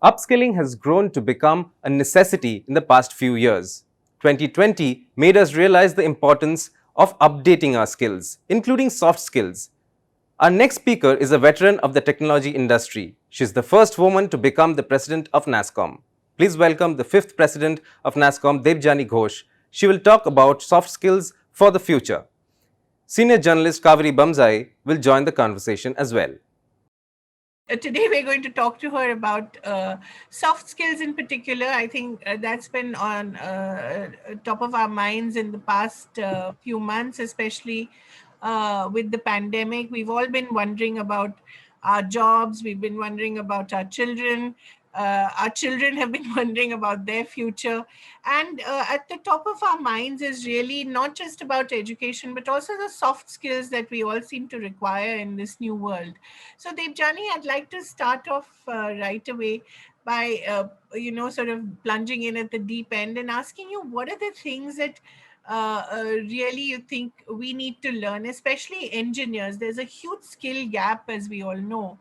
Upskilling has grown to become a necessity in the past few years. 2020 made us realize the importance of updating our skills, including soft skills. Our next speaker is a veteran of the technology industry. She's the first woman to become the president of NASSCOM. Please welcome the fifth president of NASSCOM, Debjani Ghosh. She will talk about soft skills for the future. Senior journalist Kaveri Bamzai will join the conversation as well. Today we're going to talk to her about soft skills in particular. I think that's been on top of our minds in the past few months, especially with the pandemic. We've all been wondering about our jobs. We've been wondering about our children. Our children have been wondering about their future. And at the top of our minds is really not just about education, but also the soft skills that we all seem to require in this new world. So, Debjani, I'd like to start off right away by, sort of plunging in at the deep end and asking you what are the things that really you think we need to learn, especially engineers. There's a huge skill gap, as we all know,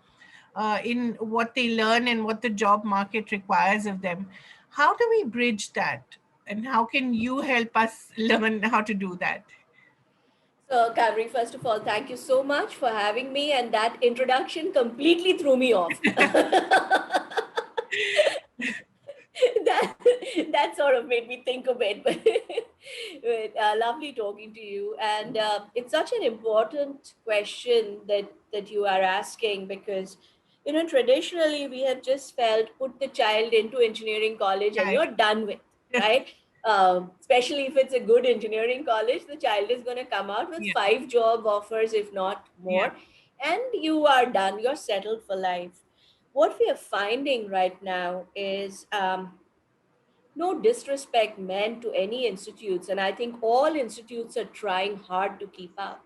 in what they learn and what the job market requires of them. How do we bridge that? And how can you help us learn how to do that? So, Kavri, first of all, thank you so much for having me. And that introduction completely threw me off. that that sort of made me think a bit. But lovely talking to you. And it's such an important question that you are asking because, traditionally we have just felt put the child into engineering college and Right. you're done with, right? Especially if it's a good engineering college, the child is going to come out with Yeah. 5 job offers, if not Yeah. more, and you are done. You're settled for life. What we are finding right now is no disrespect meant to any institutes, and I think all institutes are trying hard to keep up.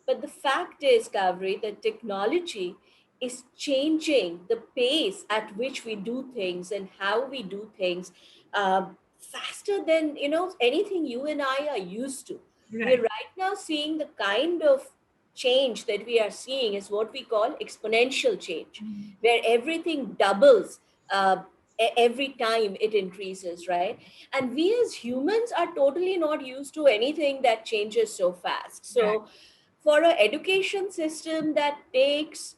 But the fact is, Kavri, that technology is changing the pace at which we do things and how we do things faster than anything you and I are used to. We're Right. right now seeing the kind of change that we are seeing is what we call exponential change, Mhm. where everything doubles every time it increases, right? And we as humans are totally not used to anything that changes so fast. Right. So for an education system that takes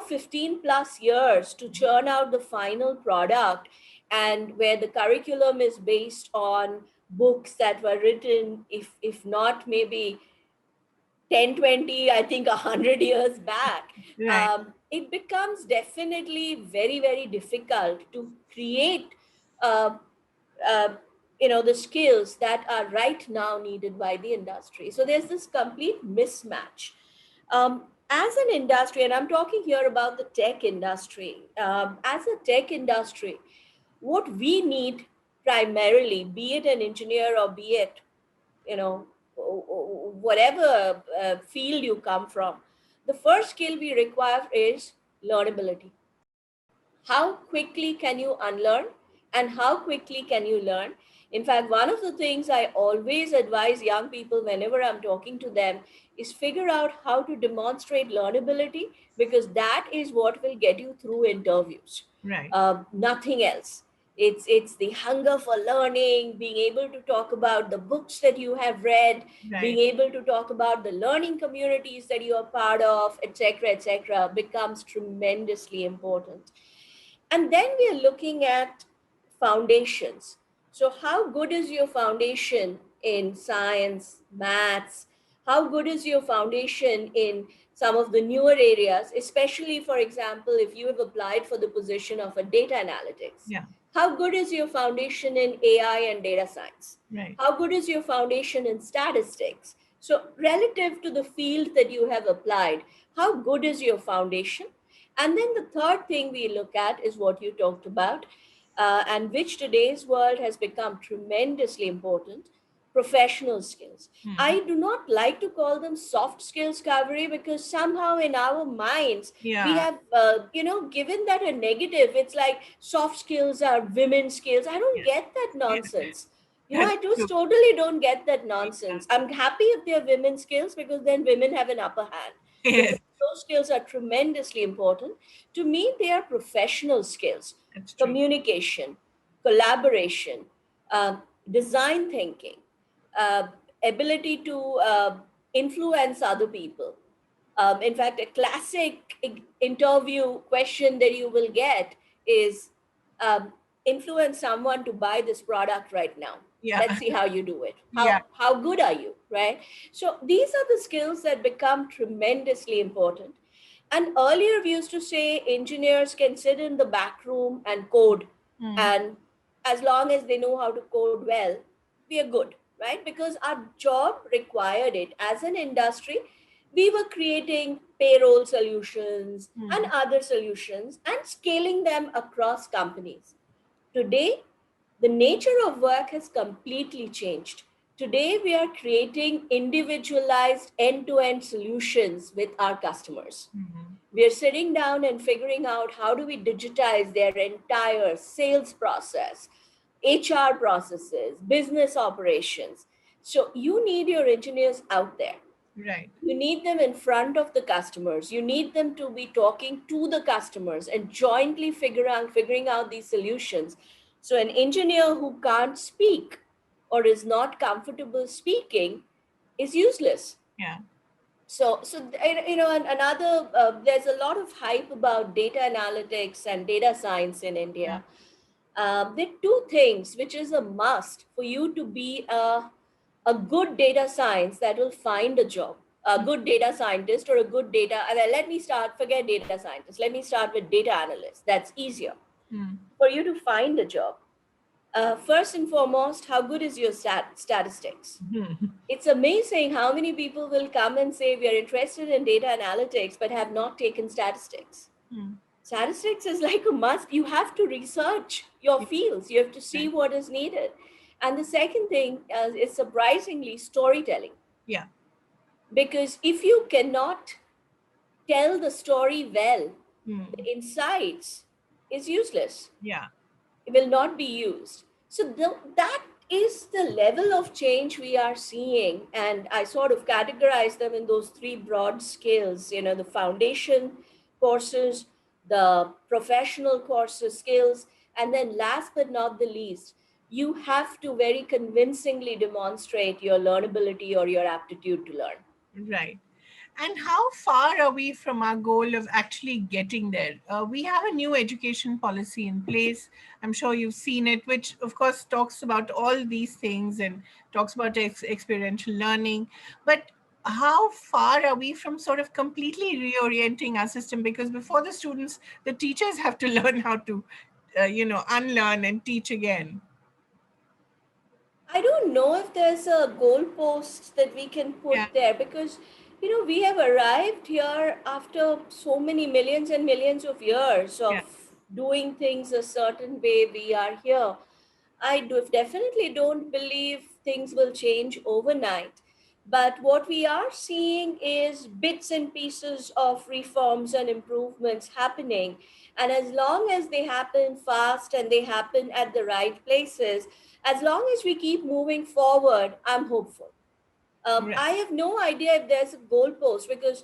15 plus years to churn out the final product, and where the curriculum is based on books that were written, if not maybe 10, 20, I think 100 years back, Right. it becomes definitely very, very difficult to create uh, uh, the skills that are right now needed by the industry. So there's this complete mismatch. As an industry, and I'm talking here about the tech industry, as a tech industry, what we need primarily, be it an engineer or be it, you know, whatever field you come from, the first skill we require is learnability. How quickly can you unlearn and how quickly can you learn? In fact, one of the things I always advise young people whenever I'm talking to them is figure out how to demonstrate learnability, because that is what will get you through interviews. Right. Nothing else. It's the hunger for learning, being able to talk about the books that you have read, being Right. able to talk about the learning communities that you are part of, etc., becomes tremendously important. And then we are looking at foundations. So, how good is your foundation in science, maths? How good is your foundation in some of the newer areas, especially, for example, if you have applied for the position of a data analytics? Yeah. How good is your foundation in AI and data science? Right. How good is your foundation in statistics? So, relative to the field that you have applied, how good is your foundation? And then the third thing we look at is what you talked about, and which today's world has become tremendously important: professional skills. Hmm. I do not like to call them soft skills, Kaveri, because somehow in our minds, we Yeah. have, given that a negative. It's like soft skills are women's skills. I don't Yeah. get that Yeah. nonsense. That's I just true. totally don't get that Yeah. nonsense. I'm happy if they're women's skills because then women have an upper hand. Yes, Those skills are tremendously important. To me, they are professional skills: that's true. communication, collaboration, uh, design thinking, uh, ability to influence other people. In fact, a classic interview question that you will get is, influence someone to buy this product right now. Yeah, Let's see how you do it. yeah, How good are you, right? So these are the skills that become tremendously important. And earlier we used to say engineers can sit in the back room and code, mm, and as long as they know how to code well, we are good, right? Because our job required it. As an industry, we were creating payroll solutions and mm, other solutions and scaling them across companies. Today, the nature of work has completely changed. Today, we are creating individualized end to end solutions with our customers. mm, We are sitting down and figuring out how do we digitize their entire sales process, HR processes, business operations. So, you need your engineers out there. right, You need them in front of the customers. You need them to be talking to the customers and jointly figuring out these solutions. So an engineer who can't speak or is not comfortable speaking is useless. yeah, Another, there's a lot of hype about data analytics and data science in yeah, India. There are two things which is a must for you to be a good data science that will find a job, a good data scientist or a good data. And then let me start, forget data scientist. Let me start with data analyst. That's easier mm, for you to find a job. First and foremost, how good is your statistics? mm, It's amazing how many people will come and say we are interested in data analytics but have not taken statistics. mm, Statistics is like a must. You have to research your yeah, fields, you have to see right, what is needed. And the second thing is surprisingly storytelling. yeah, Because if you cannot tell the story well, mm, the insights is useless. yeah, It will not be used. So that is the level of change we are seeing. And I sort of categorize them in those three broad skills, the foundation courses, the professional courses skills, and then last but not the least, you have to very convincingly demonstrate your learnability or your aptitude to learn. right. And how far are we from our goal of actually getting there? We have a new education policy in place. I'm sure you've seen it, which of course talks about all these things and talks about experiential learning. But how far are we from sort of completely reorienting our system? Because before the students, the teachers have to learn how to, unlearn and teach again. I don't know if there's a goalpost that we can Yeah, put there because, we have arrived here after so many millions and millions of years yeah, of doing things a certain way. We are here. Definitely don't believe things will change overnight. But what we are seeing is bits and pieces of reforms and improvements happening. And as long as they happen fast and they happen at the right places, as long as we keep moving forward, I'm hopeful. right. I have no idea if there's a goalpost because,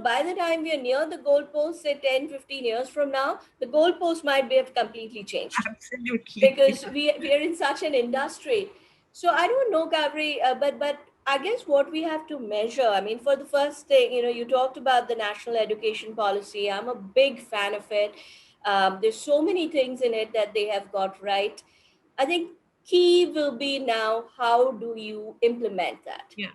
by the time we are near the goalpost, say 10, 15 years from now, the goalpost might be have completely changed Absolutely. because we are in such an industry. So I don't know, Gabri, but I guess what we have to measure. I mean, for the first thing, you talked about the national education policy. I'm a big fan of it. There's so many things in it that they have got right. I think key will be now how do you implement that? Yeah,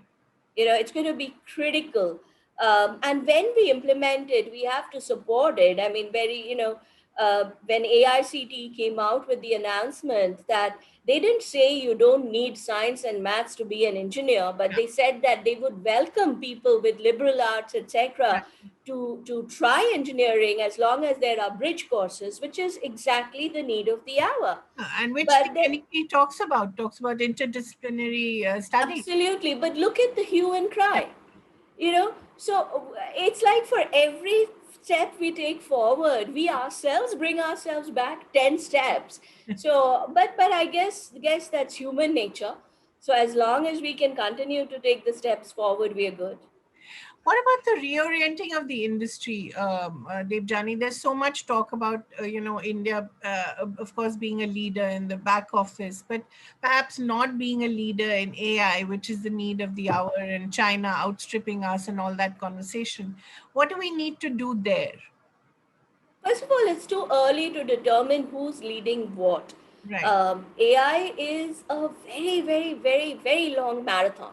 It's going to be critical. And when we implement it, we have to support it. I mean, when AICT came out with the announcement that they didn't say you don't need science and maths to be an engineer, but yeah, they said that they would welcome people with liberal arts, etc., right. to try engineering as long as there are bridge courses, which is exactly the need of the hour. And which But the NEP talks about interdisciplinary study. absolutely, but look at the hue and Yeah, cry. So it's like for every step we take forward, we ourselves bring ourselves back 10 steps. So but I guess that's human nature. So as long as we can continue to take the steps forward, we are good. What about the reorienting of the industry, Debjani? There's so much talk about, India, of course, being a leader in the back office, but perhaps not being a leader in AI, which is the need of the hour, and China outstripping us and all that conversation. What do we need to do there? First of all, it's too early to determine who's leading what. Right. AI is a very, very, very, very long marathon,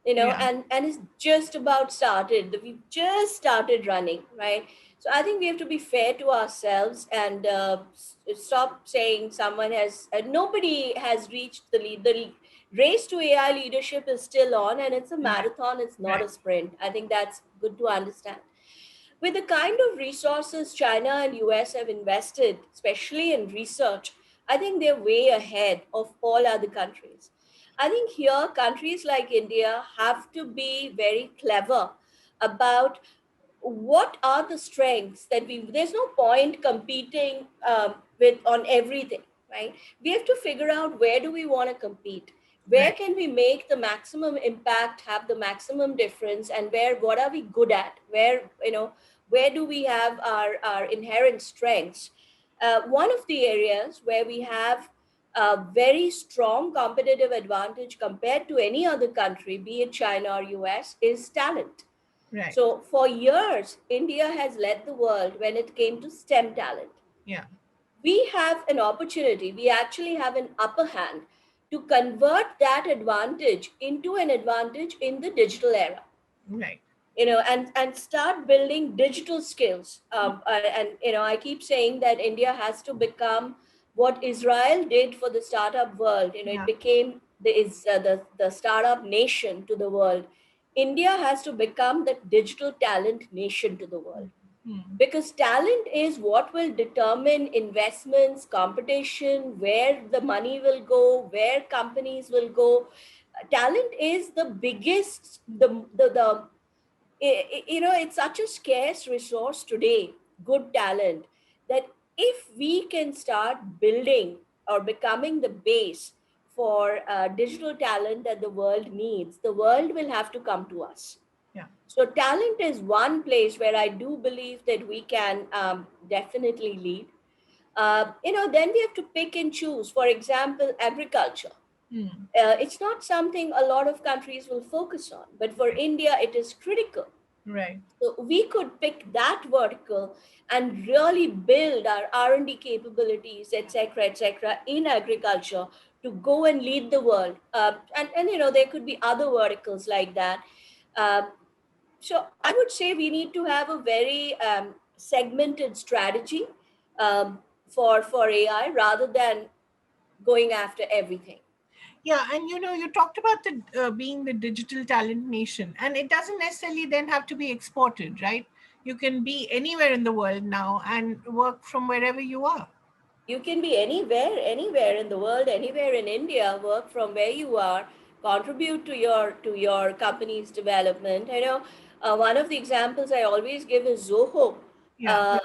Yeah. and it's just about started. We've just started running, right? So I think we have to be fair to ourselves and stop saying someone has, nobody has reached the lead. The race to AI leadership is still on, and it's a Right. marathon, it's not Right. a sprint. I think that's good to understand. With the kind of resources China and US have invested, especially in research, I think they're way ahead of all other countries. I think here countries like India have to be very clever about what are the strengths that we, there's no point competing with on everything, right? We have to figure out where do we want to compete, where Right. can we make the maximum impact, have the maximum difference, and where, what are we good at, where, where do we have our inherent strengths. One of the areas where we have a very strong competitive advantage compared to any other country, be it China or US, is talent. Right. So for years, India has led the world when it came to STEM talent. Yeah. We have an opportunity, we actually have an upper hand to convert that advantage into an advantage in the digital era, Right. and start building digital skills. And I keep saying that India has to become what Israel did for the startup world. It Yeah. became the startup nation to the world. India has to become the digital talent nation to the world, Hmm. because talent is what will determine investments, competition, where the money will go, where companies will go. Talent is the biggest, it's such a scarce resource today, good talent, that if we can start building or becoming the base for digital talent that the world needs, the world will have to come to us. Yeah. So talent is one place where I do believe that we can definitely lead. Then we have to pick and choose. For example, agriculture. Hmm. It's not something a lot of countries will focus on, but for India, it is critical. Right. So we could pick that vertical and really build our R&D capabilities, et cetera, in agriculture to go and lead the world. And there could be other verticals like that. Um, so I would say we need to have a very segmented strategy for AI rather than going after everything. Yeah, and you talked about the being the digital talent nation, and it doesn't necessarily then have to be exported, right? You can be anywhere in the world now and work from wherever you are. You can be anywhere in the world, anywhere in India, work from where you are, contribute to your company's development. One of the examples I always give is Zoho. Yeah.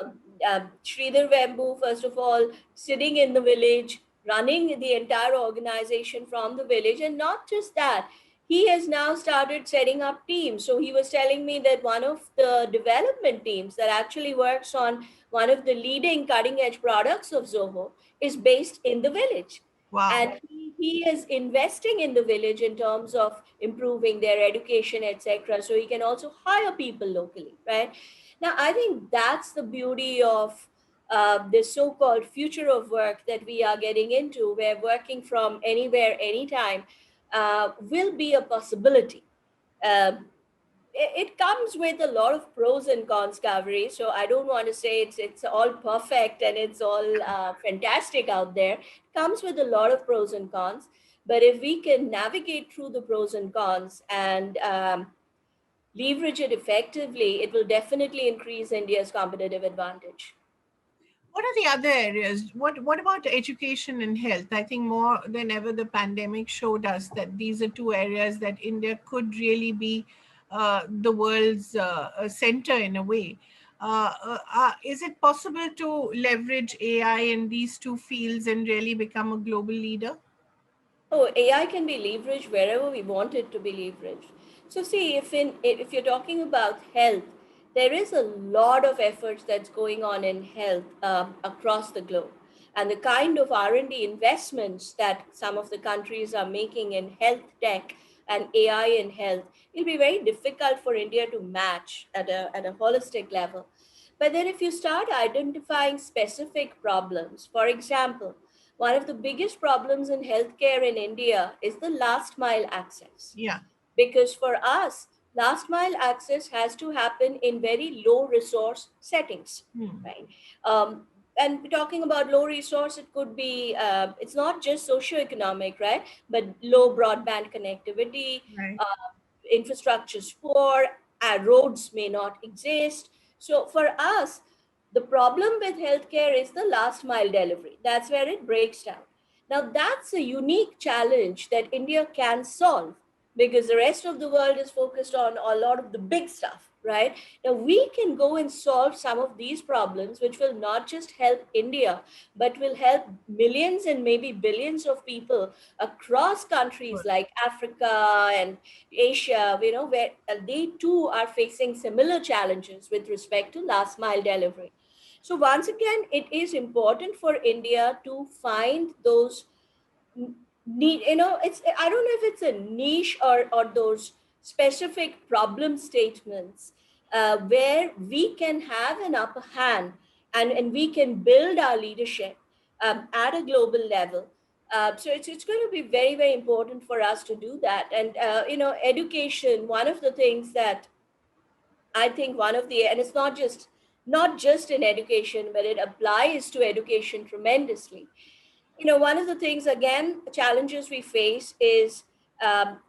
Sridhar Vembu, first of all, sitting in the village, running the entire organization from the village, and not just that, he has now started setting up teams. So he was telling me that one of the development teams that actually works on one of the leading cutting edge products of Zoho is based in the village. Wow. And he is investing in the village in terms of improving their education, etc. So he can also hire people locally, right? Now, I think that's the beauty of this so called future of work that we are getting into, where working from anywhere, anytime will be a possibility. Um, it comes with a lot of pros and cons, Kaveri. So I don't want to say it's all perfect and it's all fantastic out there. It comes with a lot of pros and cons. But if we can navigate through the pros and cons and leverage it effectively, it will definitely increase India's competitive advantage. What are the other areas? What about education and health? I think more than ever the pandemic showed us that these are two areas that India could really be the world's center in a way. Is it possible to leverage AI in these two fields and really become a global leader? Oh, AI can be leveraged wherever we want it to be leveraged. So see, if you're talking about health, there is a lot of efforts that's going on in health across the globe, and the kind of R&D investments that some of the countries are making in health tech and AI in health, it'll be very difficult for India to match at a holistic level. But then if you start identifying specific problems, for example, one of the biggest problems in healthcare in India is the last mile access. Yeah. Because for us, last mile access has to happen in very low resource settings, right? And talking about low resource, it could be, it's not just socioeconomic, right? But low broadband connectivity, Right. uh, infrastructure's poor, roads may not exist. So for us, the problem with healthcare is the last mile delivery. That's where it breaks down. Now, that's a unique challenge that India can solve because the rest of the world is focused on a lot of the big stuff, right? Now, we can go and solve some of these problems, which will not just help India, but will help millions and maybe billions of people across countries Good. like Africa and Asia, where they too are facing similar challenges with respect to last mile delivery. So once again, it is important for India to find those need, it's, I don't know if it's a niche or those specific problem statements where we can have an upper hand, and we can build our leadership at a global level. So it's going to be very, very important for us to do that. And education, one of the things that I think one of the, and it's not just in education, but it applies to education tremendously. One of the things, again, challenges we face is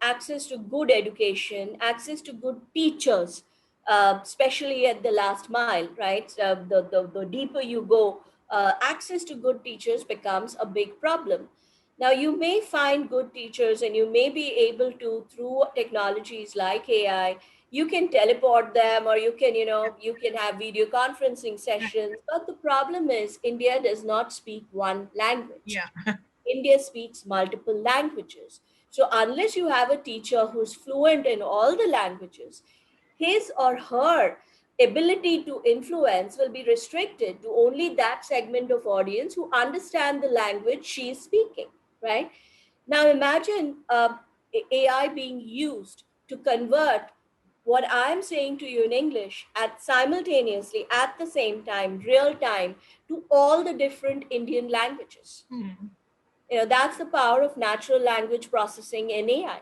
access to good education, access to good teachers, especially at the last mile, right? So the deeper you go, access to good teachers becomes a big problem. Now, you may find good teachers and you may be able to, through technologies like AI, you can teleport them, or you can have video conferencing Right. sessions. But the problem is, India does not speak one language. Yeah. India speaks multiple languages. So unless you have a teacher who's fluent in all the languages, his or her ability to influence will be restricted to only that segment of audience who understand the language she is speaking, right? Now imagine AI being used to convert what I'm saying to you in English at simultaneously, at the same time, real time, to all the different Indian languages. That's the power of natural language processing in AI.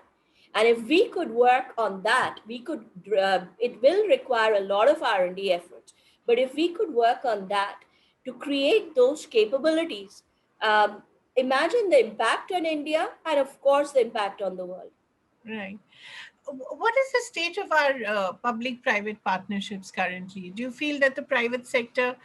And if we could work on that, we could, it will require a lot of R&D efforts, but if we could work on that to create those capabilities, um, imagine the impact on India, and of course the impact on the world. Right. What is the state of our public-private partnerships currently? Do you feel that the private sector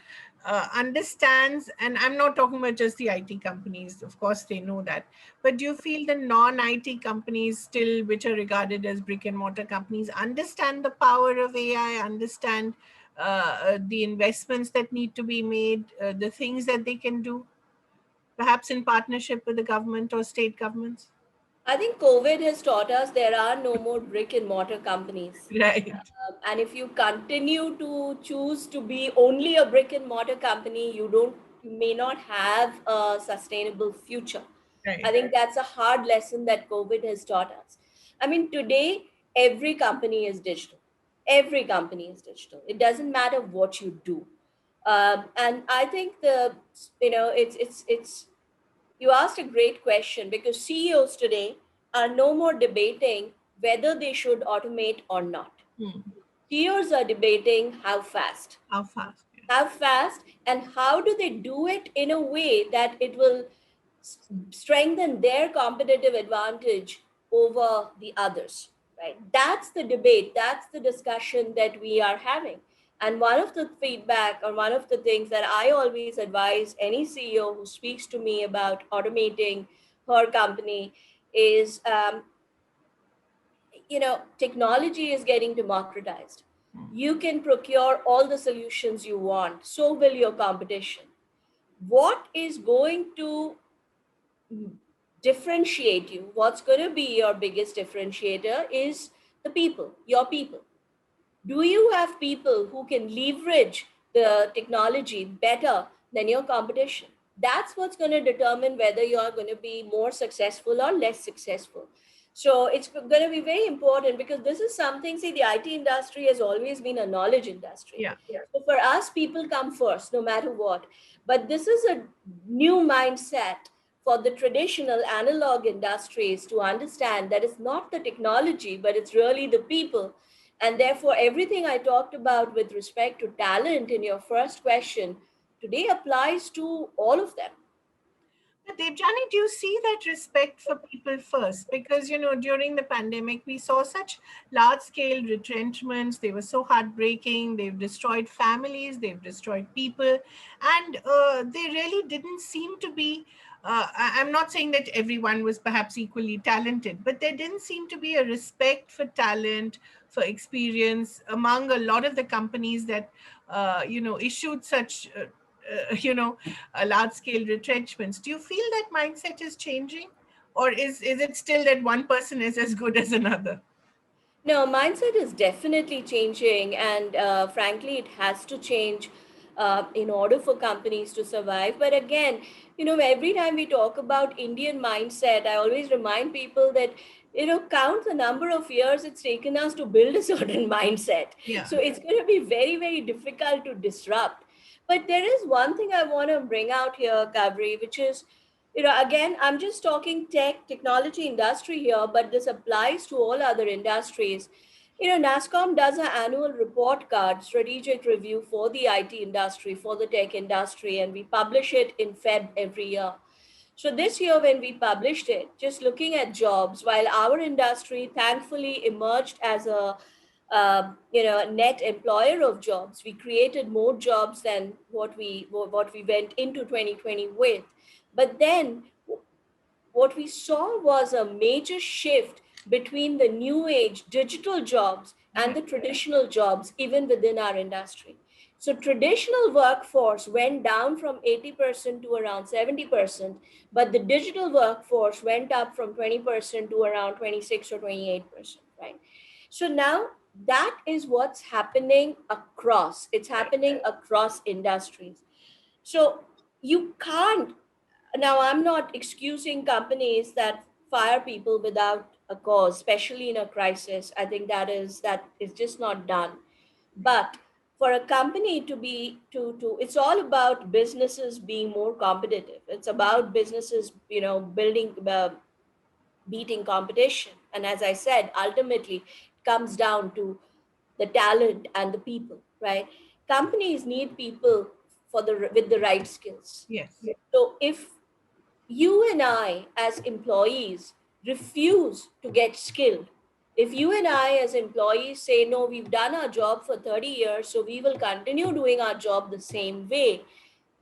understands, and I'm not talking about just the IT companies, of course they know that, but do you feel the non-IT companies still, which are regarded as brick and mortar companies, understand the power of AI, understand the investments that need to be made, the things that they can do, perhaps in partnership with the government or state governments? I think COVID has taught us there are no more brick and mortar companies. Right. And if you continue to choose to be only a brick and mortar company, you may not have a sustainable future. I Right. think that's a hard lesson that COVID has taught us. I mean, today, every company is digital. Every company is digital. It doesn't matter what you do. And I think you asked a great question, because CEOs today are no more debating whether they should automate or not. CEOs are debating how fast. How fast? Yeah. How fast, and how do they do it in a way that it will strengthen their competitive advantage over the others, right? That's the debate, that's the discussion that we are having. And one of the feedback, or one of the things that I always advise any CEO who speaks to me about automating her company is, technology is getting democratized. You can procure all the solutions you want, so will your competition. What is going to differentiate you, what's going to be your biggest differentiator is the people, your people. Do you have people who can leverage the technology better than your competition? That's what's going to determine whether you're going to be more successful or less successful. So it's going to be very important, because this is something, see, the IT industry has always been a knowledge industry. Yeah. So for us, people come first, no matter what. But this is a new mindset for the traditional analog industries to understand that it's not the technology, but it's really the people. And therefore, everything I talked about with respect to talent in your first question today applies to all of them. But Debjani, do you see that respect for people first? Because, during the pandemic, we saw such large scale retrenchments. They were so heartbreaking. They've destroyed families, they've destroyed people. And they really didn't seem to be. I'm not saying that everyone was perhaps equally talented, but there didn't seem to be a respect for talent, for experience among a lot of the companies that, issued such large scale retrenchments. Do you feel that mindset is changing, or is it still that one person is as good as another? No, mindset is definitely changing, and frankly, it has to change in order for companies to survive. But again, every time we talk about Indian mindset, I always remind people that count the number of years it's taken us to build a certain mindset. Yeah. So it's going to be very, very difficult to disrupt. But there is one thing I want to bring out here, Kavri, which is, again, I'm just talking technology industry here, but this applies to all other industries. NASSCOM does an annual report card, strategic review for the IT industry, for the tech industry, and we publish it in Feb every year. So this year, when we published it, just looking at jobs, while our industry thankfully emerged as a net employer of jobs, we created more jobs than what we went into 2020 with. But then what we saw was a major shift between the new age digital jobs and the traditional jobs, even within our industry. So traditional workforce went down from 80% to around 70%, but the digital workforce went up from 20% to around 26 or 28%, right? So now that is what's happening across. It's happening across industries. So you can't, now I'm not excusing companies that fire people without a cause, especially in a crisis. I think that is just not done. But for a company to be to it's all about businesses being more competitive. It's about businesses building beating competition. And as I said, ultimately it comes down to the talent and the people, right? Companies need people for the with the right skills. Yes. So if you and I, as employees, refuse to get skilled, if you and I, as employees, say, no, we've done our job for 30 years, so we will continue doing our job the same way,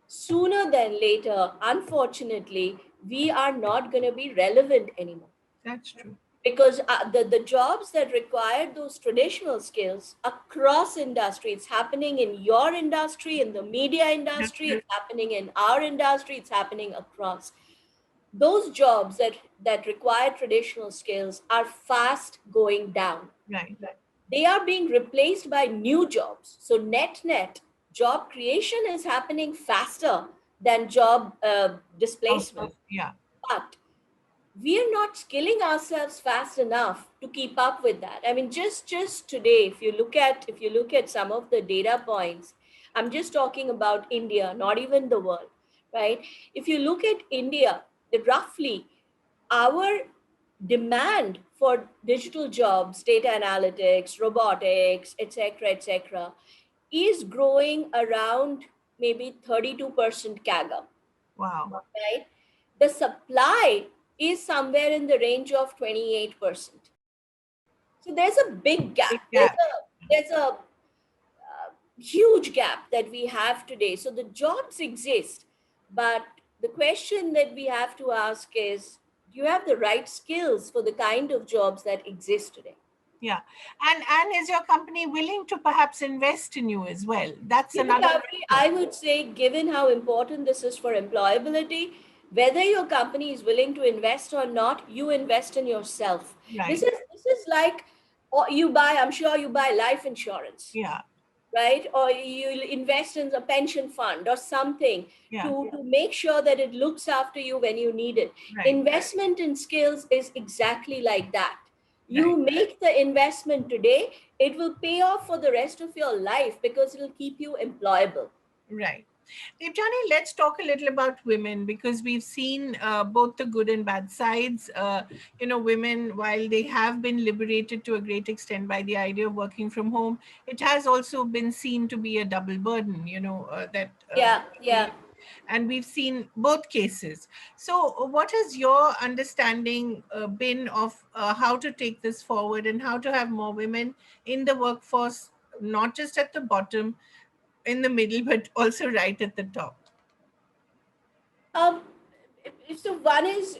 sooner than later, unfortunately, we are not going to be relevant anymore. That's true. Because the jobs that require those traditional skills across industry, it's happening in your industry, in the media industry, it's happening in our industry, it's happening across. Those jobs that require traditional skills are fast going down. Right. They are being replaced by new jobs. So net job creation is happening faster than job displacement. Yeah. But we are not skilling ourselves fast enough to keep up with that. I mean, just today, if you look at some of the data points, I'm just talking about India, not even the world, right? If you look at India, roughly our demand for digital jobs, data analytics, robotics, etc., is growing around maybe 32% CAGR, Wow. right? The supply is somewhere in the range of 28%. So there's a big gap. Big gap. There's a huge gap that we have today. So the jobs exist, but the question that we have to ask is, do you have the right skills for the kind of jobs that exist today? Yeah. And is your company willing to perhaps invest in you as well? That's another. I would say, given how important this is for employability, whether your company is willing to invest or not, you invest in yourself. This Right. is this is like, or you buy, I'm sure you buy life insurance, Yeah. right? Or you invest in a pension fund or something Yeah. to make sure that it looks after you when you need it. Right. Investment in skills is exactly like that. You Right. make the investment today, it will pay off for the rest of your life because it'll keep you employable. Right. Debjani, let's talk a little about women, because we've seen both the good and bad sides. Women, while they have been liberated to a great extent by the idea of working from home, it has also been seen to be a double burden, that Yeah, yeah. and we've seen both cases. So, what has your understanding been of how to take this forward and how to have more women in the workforce, not just at the bottom, in the middle, but also right at the top? Um, so one is,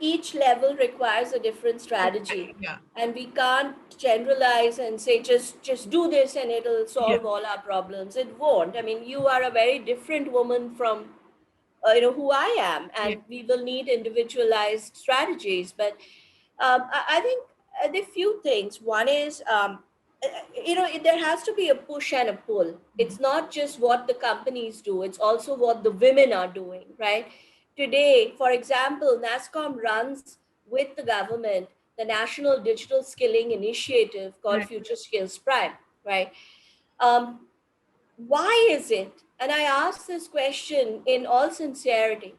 each level requires a different strategy, Yeah, and we can't generalize and say just do this and it'll yeah, solve all our problems. It won't. I mean, you are a very different woman from who I am, yeah, and we will need individualized strategies. But I think there are few things. One is, there has to be a push and a pull. It's not just what the companies do; it's also what the women are doing. Right today, for example, NASSCOM runs with the government the National Digital Skilling Initiative called right. Future Skills Prime. Right. Um, why is it, and I ask this question in all sincerity,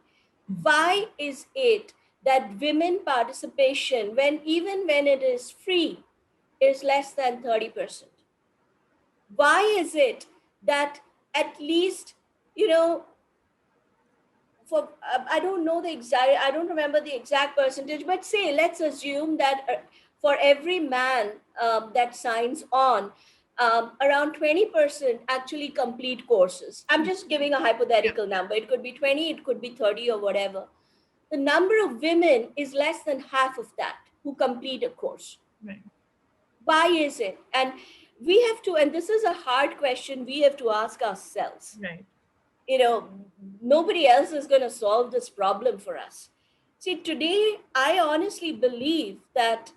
why is it that women participation, when even when it is free, is less than 30%? Why is it that at least, you know for I don't know the exact, I don't remember the exact percentage, but say let's assume that for every man that signs on, around 20% actually complete courses. I'm just giving a Yeah, hypothetical number. It could be 20, it could be 30, or whatever. The number of women is less than half of that who complete a course. right, Why is it? And we have to, and this is a hard question we have to ask ourselves. right. you know Nobody else is going to solve this problem for us. See, today I honestly believe that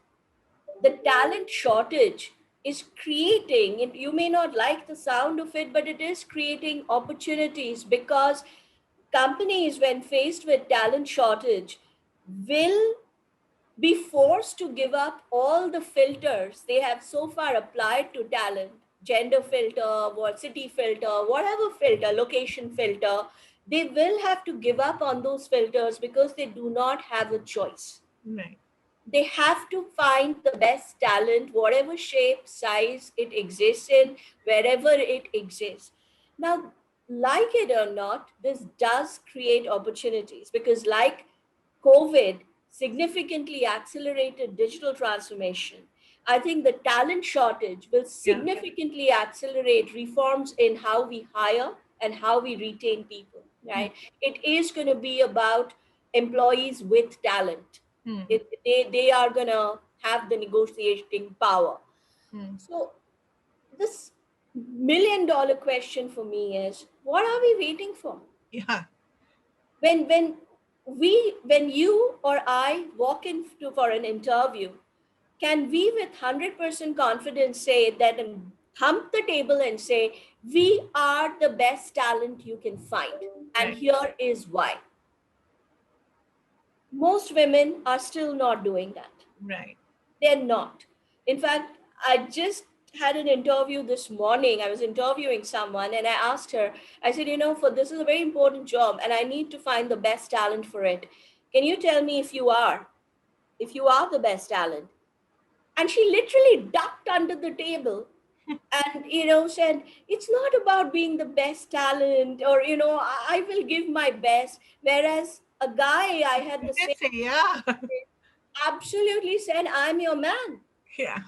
the talent shortage is creating, and you may not like the sound of it, but it is creating opportunities, because companies, when faced with talent shortage, will be forced to give up all the filters they have so far applied to talent: gender filter, what city filter, whatever filter, location filter. They will have to give up on those filters because they do not have a choice. Right. They have to find the best talent, whatever shape, size it exists in, wherever it exists. Now, like it or not, this does create opportunities, because, like COVID significantly accelerated digital transformation, I think the talent shortage will Yeah, significantly accelerate reforms in how we hire and how we retain people, mm, right? It is going to be about employees with talent. mm, They are going to have the negotiating power. mm. So, this $1 million question for me is, what are we waiting for? Yeah, When you or I walk in for an interview, can we with 100% confidence say that, and thump the table and say, we are the best talent you can find, and right, here is why? Most women are still not doing that. right. They're not. In fact, I just had an interview this morning. I was interviewing someone and I asked her, I said, for this is a very important job and I need to find the best talent for it. Can you tell me if you are the best talent? And she literally ducked under the table and said, it's not about being the best talent, or I will give my best. Whereas a guy I had You the did same say, yeah, absolutely said, I'm your man. yeah,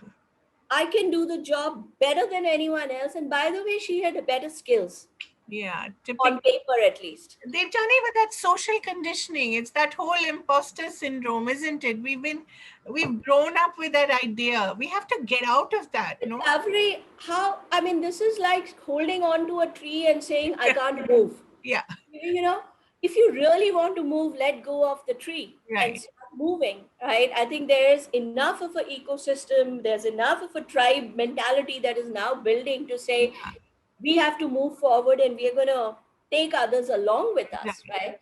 I can do the job better than anyone else. And by the way, she had better skills, yeah. on Typical. paper at least. They've done it with that social conditioning. It's that whole imposter syndrome, isn't it? We've grown up with that idea. We have to get out of that, no? Recovery, how, this is like holding on to a tree and saying, I can't move. Yeah, You know, if you really want to move, let go of the tree and Right. start moving, right? I think there's enough of an ecosystem, there's enough of a tribe mentality that is now building to say Yeah. we have to move forward and we are going to take others along with us, Right. right?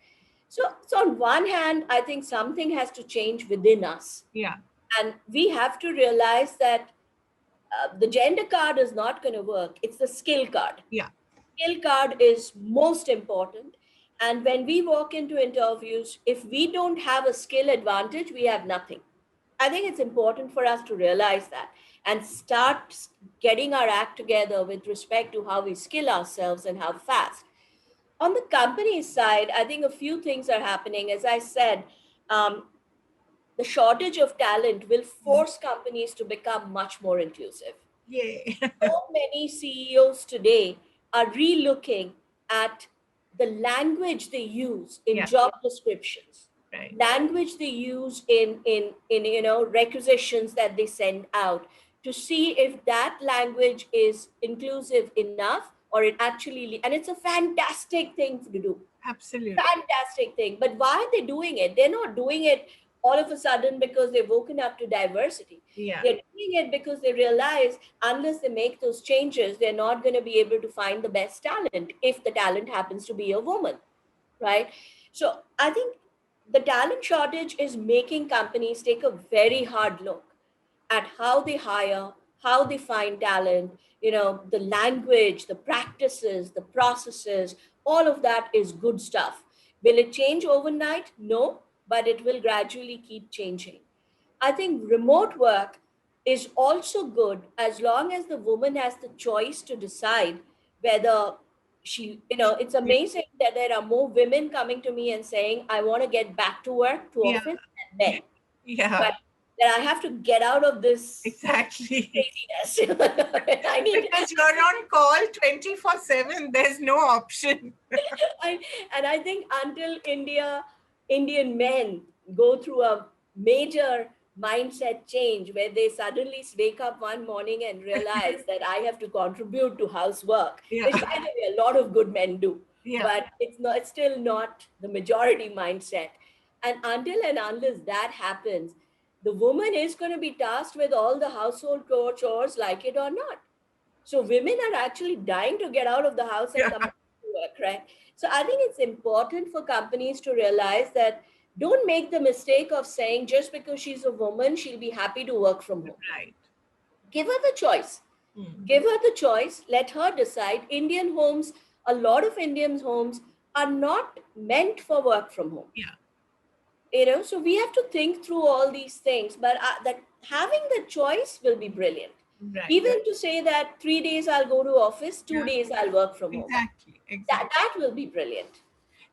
So on one hand, I think something has to change within us. Yeah. And we have to realize that the gender card is not going to work. It's the skill card. Yeah. Skill card is most important. And when we walk into interviews, if we don't have a skill advantage, we have nothing. I think it's important for us to realize that and start getting our act together with respect to how we skill ourselves and how fast. On the company side, I think a few things are happening. As I said, um, the shortage of talent will force companies to become much more inclusive. Yay. So many CEOs today are relooking at the language they use in Yeah. job descriptions, Right. language they use in requisitions that they send out, to see if that language is inclusive enough, or it actually, and it's a fantastic thing to do, Absolutely. fantastic thing. But why are they doing it? They're not doing it all of a sudden because they've woken up to diversity. Yeah. They're doing it because they realize unless they make those changes, they're not going to be able to find the best talent if the talent happens to be a woman, right? So I think the talent shortage is making companies take a very hard look at how they hire, how they find talent, the language, the practices, the processes, all of that is good stuff. Will it change overnight? No, but it will gradually keep changing. I think remote work is also good as long as the woman has the choice to decide whether it's amazing that there are more women coming to me and saying, I want to get back to work, to Yeah. office, than men. Yeah. But that I have to get out of this Exactly. craziness. I need, Because you're on call 24/7. There's no option. I, and I think until Indian men go through a major mindset change where they suddenly wake up one morning and realize that I have to contribute to housework, Yeah. which by the way a lot of good men do, Yeah. but it's still not the majority mindset. And until and unless that happens, the woman is going to be tasked with all the household chores, like it or not. So women are actually dying to get out of the house and Yeah. come back to work, right? So I think it's important for companies to realize that don't make the mistake of saying just because she's a woman, she'll be happy to work from home. Right. Give her the choice. Hmm. Give her the choice. Let her decide. Indian homes, a lot of Indian homes are not meant for work from home. Yeah. So we have to think through all these things, but that having the choice will be brilliant. Right. Even to say that 3 days I'll go to office, two Yeah. days I'll work from home, Exactly. that Exactly. that will be brilliant.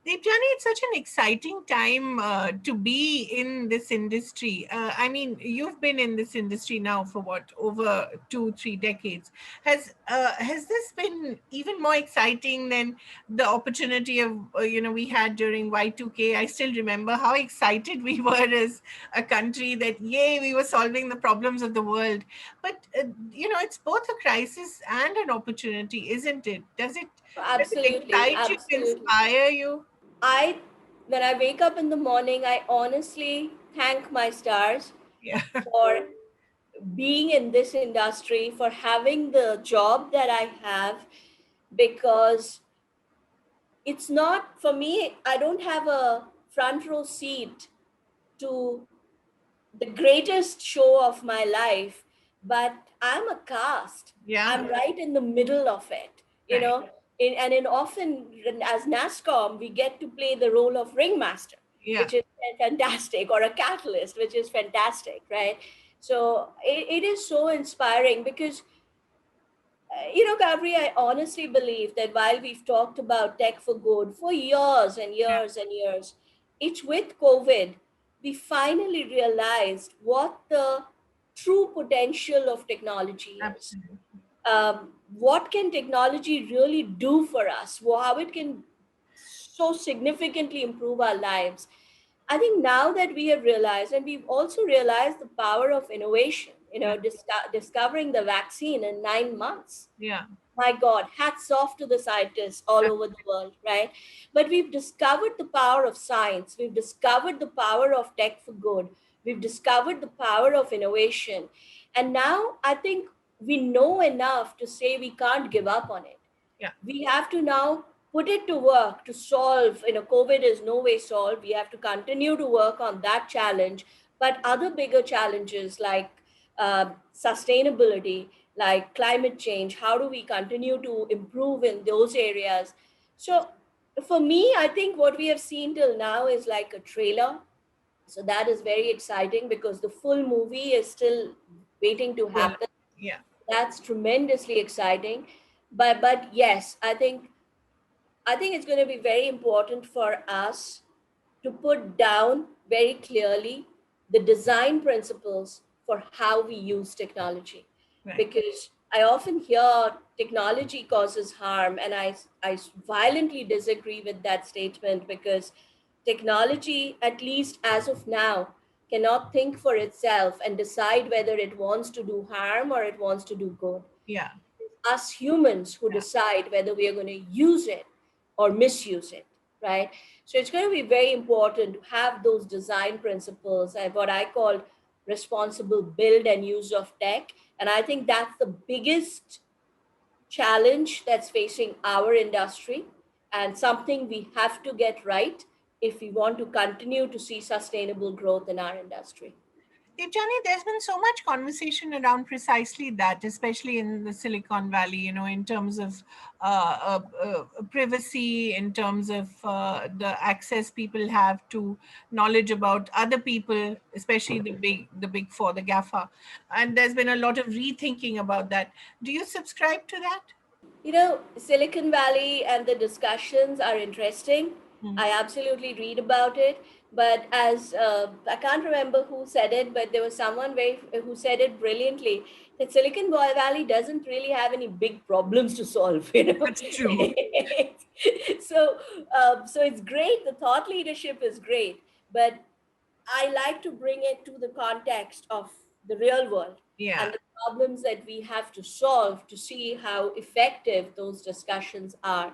Debjani, it's such an exciting time to be in this industry. I mean, you've been in this industry now for what, over 2, 3 decades. Has this been even more exciting than the opportunity of we had during Y2K? I still remember how excited we were as a country that yay, we were solving the problems of the world. But it's both a crisis and an opportunity, isn't it? Does it Absolutely, excite you, absolutely. inspire you? I When I wake up in the morning, I honestly thank my stars Yeah. for being in this industry, for having the job that I have, because it's not for me, I don't have a front row seat to the greatest show of my life, but I'm a cast. Yeah. I'm right in the middle of it, Right. and often as NASSCOM, we get to play the role of ringmaster, Yeah. which is fantastic, or a catalyst, which is fantastic, right? So it is so inspiring because Gabri, I honestly believe that while we've talked about tech for good for years and Yeah. years and years, it's with COVID, we finally realized what the true potential of technology is. Absolutely. What can technology really do for us? How it can so significantly improve our lives. I think now that we have realized, and we've also realized the power of innovation, Yeah. discovering the vaccine in 9 months. Yeah. My God, hats off to the scientists all over the world, right? But we've discovered the power of science. We've discovered the power of tech for good. We've discovered the power of innovation. And now I think we know enough to say we can't give up on it. Yeah. We have to now put it to work to solve. COVID is no way solved. We have to continue to work on that challenge, but other bigger challenges like sustainability, like climate change, how do we continue to improve in those areas? So for me, I think what we have seen till now is like a trailer. So that is very exciting because the full movie is still waiting to Well, happen. yeah. That's tremendously exciting. But yes, I think it's going to be very important for us to put down very clearly the design principles for how we use technology. Right. Because I often hear technology causes harm, and I violently disagree with that statement because technology, at least as of now, cannot think for itself and decide whether it wants to do harm or it wants to do good. Yeah. Us humans who Yeah. decide whether we are going to use it or misuse it, right? So it's going to be very important to have those design principles and what I call responsible build and use of tech. And I think that's the biggest challenge that's facing our industry and something we have to get right if we want to continue to see sustainable growth in our industry. Debjani, there's been so much conversation around precisely that, especially in the Silicon Valley, in terms of privacy, in terms of the access people have to knowledge about other people, especially the big four, the GAFA. And there's been a lot of rethinking about that. Do you subscribe to that? Silicon Valley and the discussions are interesting. Hmm. I absolutely read about it. But as I can't remember who said it, but there was someone who said it brilliantly that Silicon Valley doesn't really have any big problems to solve. That's true. So it's great. The thought leadership is great, but I like to bring it to the context of the real world Yeah. and the problems that we have to solve to see how effective those discussions are.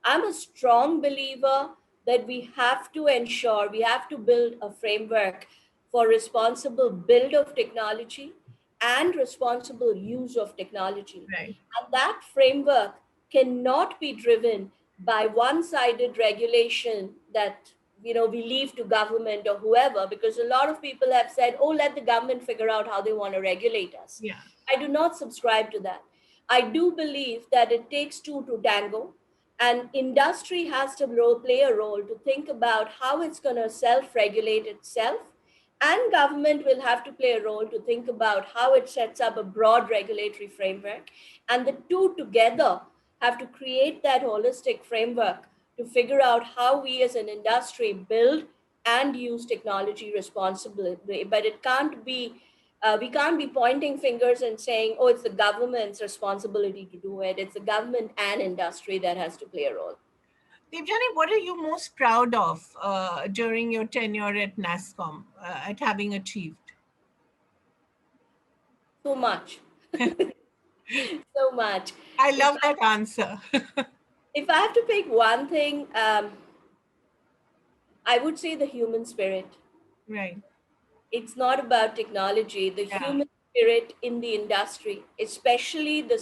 I'm a strong believer that we have to ensure, we have to build a framework for responsible build of technology and responsible use of technology. Right. And that framework cannot be driven by one-sided regulation that we leave to government or whoever, because a lot of people have said, oh, let the government figure out how they want to regulate us. Yeah. I do not subscribe to that. I do believe that it takes two to tango, and industry has to play a role to think about how it's going to self-regulate itself, and government will have to play a role to think about how it sets up a broad regulatory framework, and the two together have to create that holistic framework to figure out how we as an industry build and use technology responsibly. But it can't be we can't be pointing fingers and saying, oh, it's the government's responsibility to do it. It's the government and industry that has to play a role. Debjani, what are you most proud of during your tenure at NASSCOM, at having achieved? So much. So much. I If love that answer. if I have to pick one thing, I would say the human spirit. Right. It's not about technology. The Yeah. human spirit in the industry, especially the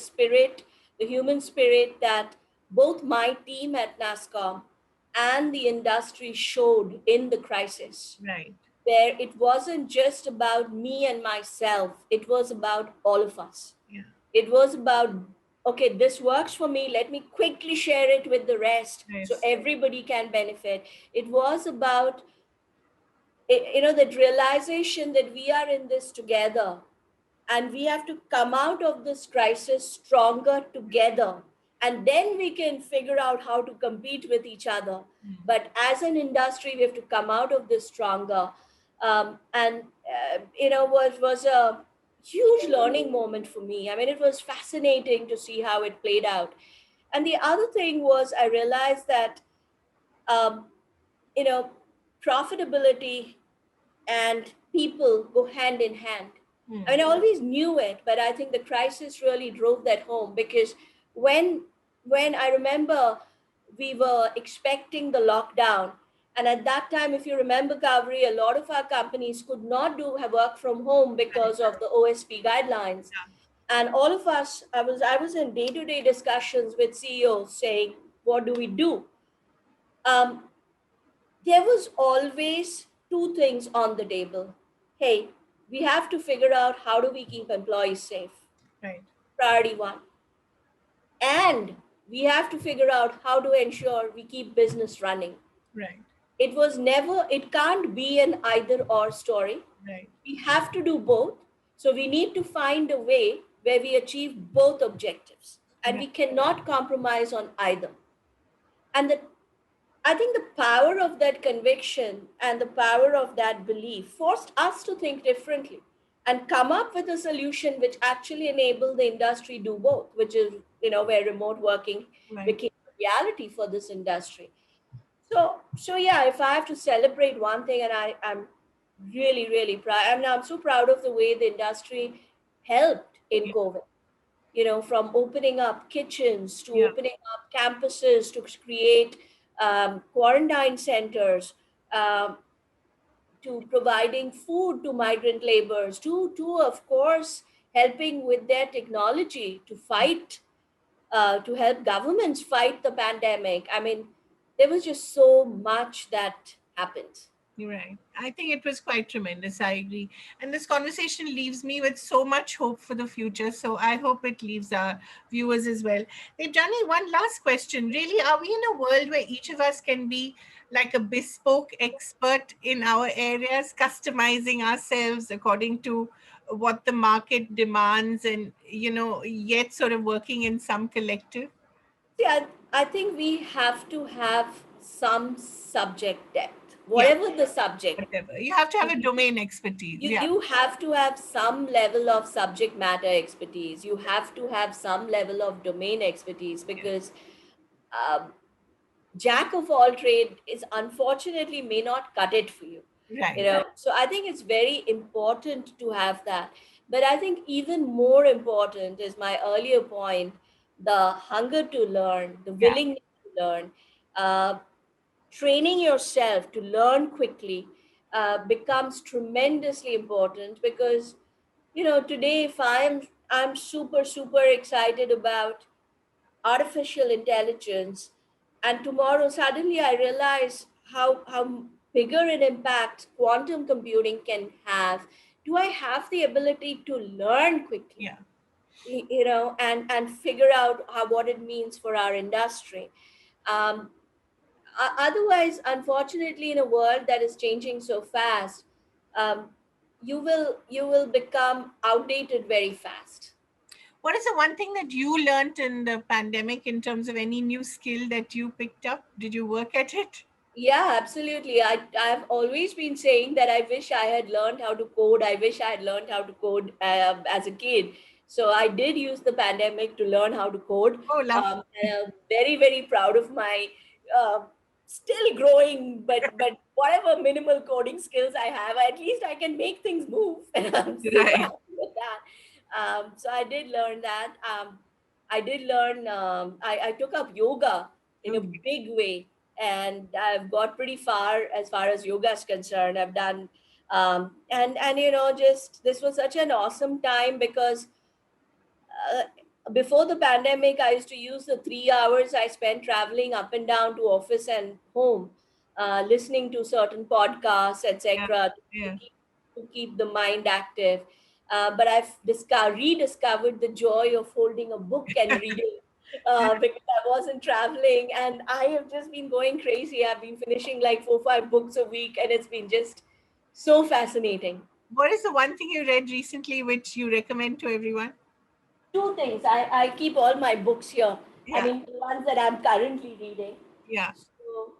human spirit that both my team at NASSCOM and the industry showed in the crisis, Right. where it wasn't just about me and myself, it was about all of us. Yeah. It was about, okay, this works for me, let me quickly share it with the rest so Nice. everybody can benefit. It was about that realization that we are in this together and we have to come out of this crisis stronger together, and then we can figure out how to compete with each other. But as an industry we have to come out of this stronger. And was a huge learning moment for me. I mean, it was fascinating to see how it played out. And the other thing was I realized that um, you know profitability and people go hand in hand. I mean, I always knew it, but I think the crisis really drove that home, because when I remember we were expecting the lockdown, and at that time, if you remember, Kavri, a lot of our companies could not do have work from home Right. because of the OSP guidelines. And all of us, I was in day-to-day discussions with CEOs saying, what do we do? Um, there was always two things on the table. Hey, we have to figure out how do we keep employees safe. Right. Priority one. And we have to figure out how to ensure we keep business running. Right. It was never, it can't be an either or story. Right. We have to do both. So we need to find a way where we achieve both objectives. And we Right. cannot compromise on either. And the I think the power of that conviction and the power of that belief forced us to think differently and come up with a solution which actually enabled the industry do both, which is, where remote working Right. became a reality for this industry. So yeah, if I have to celebrate one thing, and I'm really, really proud. I'm so proud of the way the industry helped in Yeah. COVID, from opening up kitchens to Yeah. opening up campuses to create quarantine centers, um, to providing food to migrant laborers, to of course helping with their technology to fight, to help governments fight the pandemic. I mean, there was just so much that happened. You're right. I think it was quite tremendous. I agree. And this conversation leaves me with so much hope for the future. So I hope it leaves our viewers as well. Debjani, one last question. Really, are we in a world where each of us can be like a bespoke expert in our areas, customizing ourselves according to what the market demands and, yet sort of working in some collective? See, I think we have to have some subject depth, Yeah, whatever the subject. whatever. You have to have a domain expertise. you Yeah, you have to have some level of subject matter expertise. You have to have some level of domain expertise, because um, jack of all trade is unfortunately may not cut it for you. right. So I think it's very important to have that. But I think even more important is my earlier point: the hunger to learn, the Yeah, willingness to learn. uh, Training yourself to learn quickly becomes tremendously important, because today, if I'm super super excited about artificial intelligence, and tomorrow suddenly I realize how bigger an impact quantum computing can have, do I have the ability to learn quickly, yeah. and figure out what it means for our industry? um, Otherwise, unfortunately, in a world that is changing so fast, um, you will become outdated very fast. What is the one thing that you learned in the pandemic in terms of any new skill that you picked up? Did you work at it? Yeah, absolutely. I've always been saying that I wish I had learned how to code. I wish I had learned how to code as a kid. So I did use the pandemic to learn how to code. Oh, love. And I'm very, very proud of my uh, still growing, but whatever minimal coding skills I have, at least I can make things move, and I'm super Right. happy with that. So I did learn that. I did learn. I took up yoga in a Okay. big way, and I've got pretty far as yoga is concerned. I've done, and just this was such an awesome time, because uh, before the pandemic, I used to use the 3 hours I spent traveling up and down to office and home, listening to certain podcasts, Yeah. etc., Yeah. to keep the mind active. But I've rediscovered the joy of holding a book and reading, because I wasn't traveling, and I have just been going crazy. I've been finishing like 4 5 books a week, and it's been just so fascinating. What is the one thing you read recently which you recommend to everyone? Two things. I keep all my books here. I Yeah. mean, the ones that I'm currently reading. Yeah. So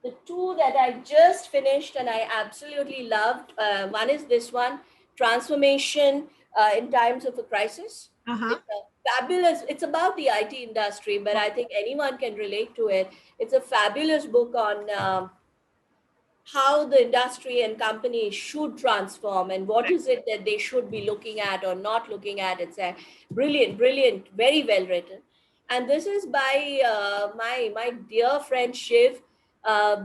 the two that I just finished and I absolutely loved, one is this one, Transformation in Times of a Crisis. Uh huh. It's a fabulous, it's about the IT industry, but I think anyone can relate to it. It's a fabulous book on how the industry and companies should transform and what is it that they should be looking at or not looking at. It's a brilliant, very well written. And this is by my dear friend Shiv.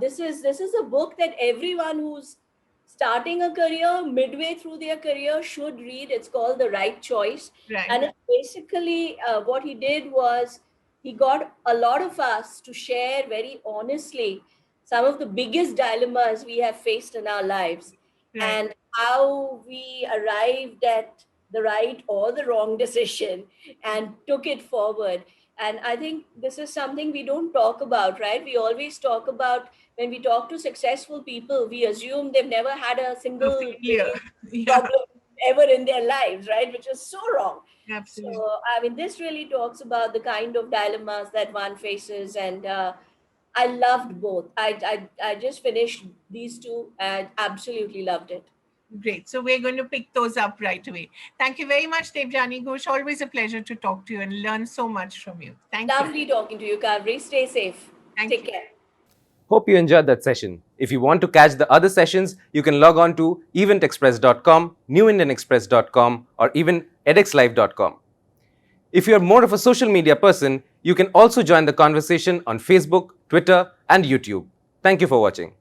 This is a book that everyone who's starting a career, midway through their career, should read. It's called The Right Choice. Right. And it's basically what he did was he got a lot of us to share very honestly some of the biggest dilemmas we have faced in our lives, Right. and how we arrived at the right or the wrong decision and took it forward. And I think this is something we don't talk about, right? We always talk about, when we talk to successful people, we assume they've never had a single Failure. Yeah, problem ever in their lives, right? Which is so wrong. So, absolutely. I mean, this really talks about the kind of dilemmas that one faces. And I loved both. I just finished these two and absolutely loved it. Great. So we're going to pick those up right away. Thank you very much, Debjani Ghosh. Always a pleasure to talk to you and learn so much from you. Thank you. Lovely talking to you, Kavri. Stay safe. Thank Take you. care. Hope you enjoyed that session. If you want to catch the other sessions, you can log on to eventexpress.com, newindianexpress.com, or even edxlive.com. If you're more of a social media person, you can also join the conversation on Facebook, Twitter, and YouTube. Thank you for watching.